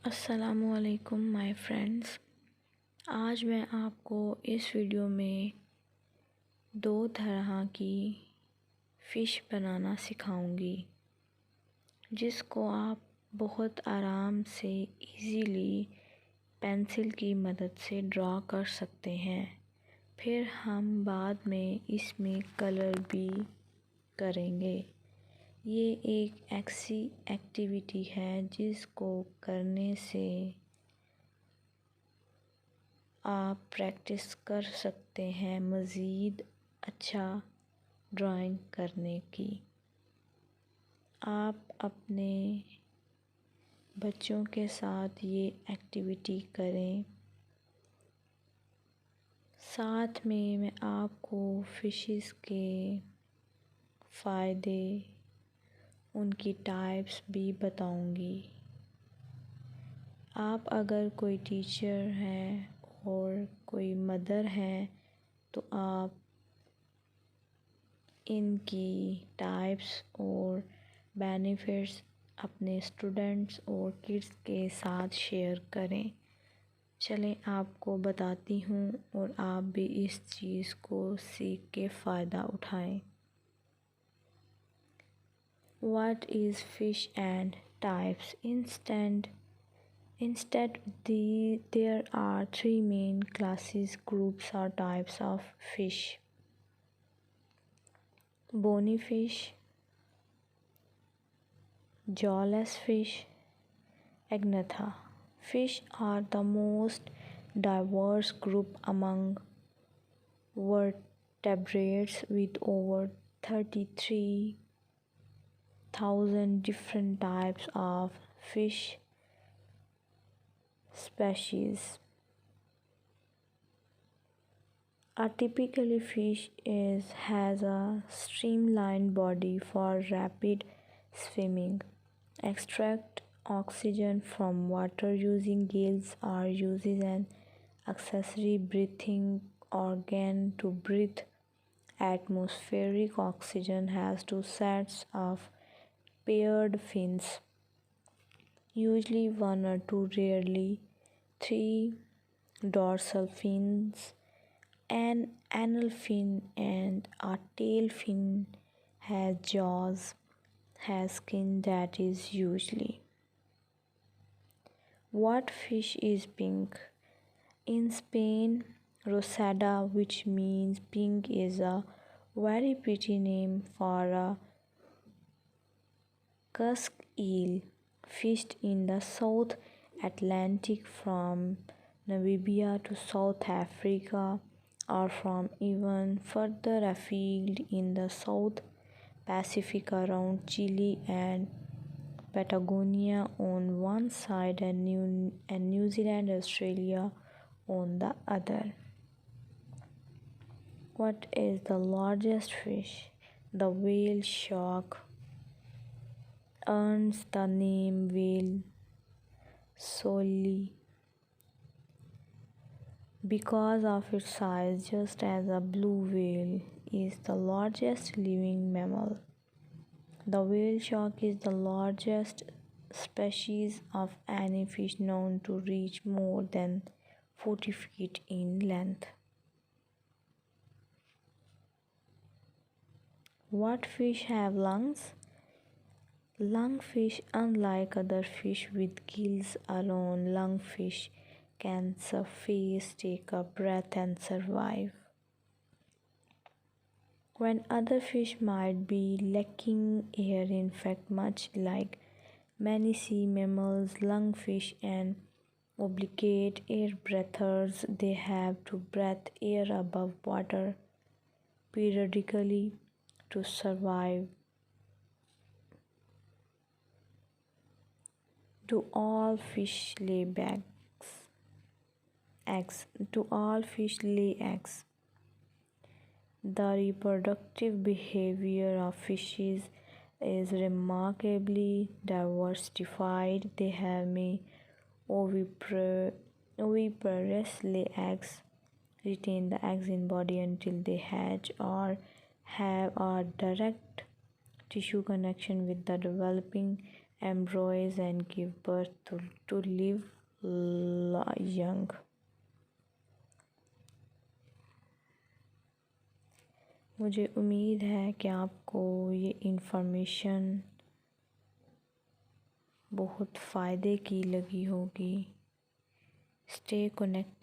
अस्सलामुअलैकुम my friends. आज मैं आपको इस वीडियो में दो तरह की फ़िश बनाना सिखाऊंगी, जिसको आप बहुत आराम से इजीली पेंसिल की मदद से ड्रा कर सकते हैं। फिर हम बाद में इसमें कलर भी करेंगे। ये एक ऐसी एक्टिविटी है जिसको करने से आप प्रैक्टिस कर सकते हैं मज़ीद अच्छा ड्राइंग करने की। आप अपने बच्चों के साथ ये एक्टिविटी करें। साथ में मैं आपको फ़िशेस के फ़ायदे, उनकी टाइप्स भी बताऊंगी। आप अगर कोई टीचर हैं और कोई मदर हैं तो आप इनकी टाइप्स और बेनिफिट्स अपने स्टूडेंट्स और किड्स के साथ शेयर करें। चलें आपको बताती हूँ और आप भी इस चीज़ को सीख के फ़ायदा उठाएं। What is fish and types? Instead, there are three main classes, groups, or types of fish: bony fish, jawless fish, agnatha. Fish are the most diverse group among vertebrates, with over 33,000 different types of fish species. A typical fish has a streamlined body for rapid swimming, extract oxygen from water using gills, or uses an accessory breathing organ to breathe atmospheric oxygen, has two sets of paired fins, usually one or two, rarely three dorsal fins, an anal fin, and a tail fin. Has jaws, has skin that is usually. What fish is pink? In Spain, rosada, which means pink, is a very pretty name for a cusk eel fished in the South Atlantic from Namibia to South Africa, or from even further afield in the South Pacific around Chile and Patagonia on one side, and New Zealand, Australia on the other. What is the largest fish? The whale shark earns the name whale solely because of its size, just as a blue whale is the largest living mammal. The whale shark is the largest species of any fish known to reach more than 40 feet in length. What fish have lungs? Lungfish, unlike other fish with gills alone, lungfish can surface, take a breath, and survive when other fish might be lacking air. In fact, much like many sea mammals, lungfish and obligate air breathers, they have to breathe air above water periodically to survive. Do all fish lay eggs? Do all fish lay eggs? The reproductive behavior of fishes is remarkably diversified. They have many oviparous lay eggs, retain the eggs in body until they hatch, or have a direct tissue connection with the developing embrace and give birth to live young. مجھے امید ہے کہ آپ کو یہ information بہت فائدے کی لگی ہوگی. Stay connected.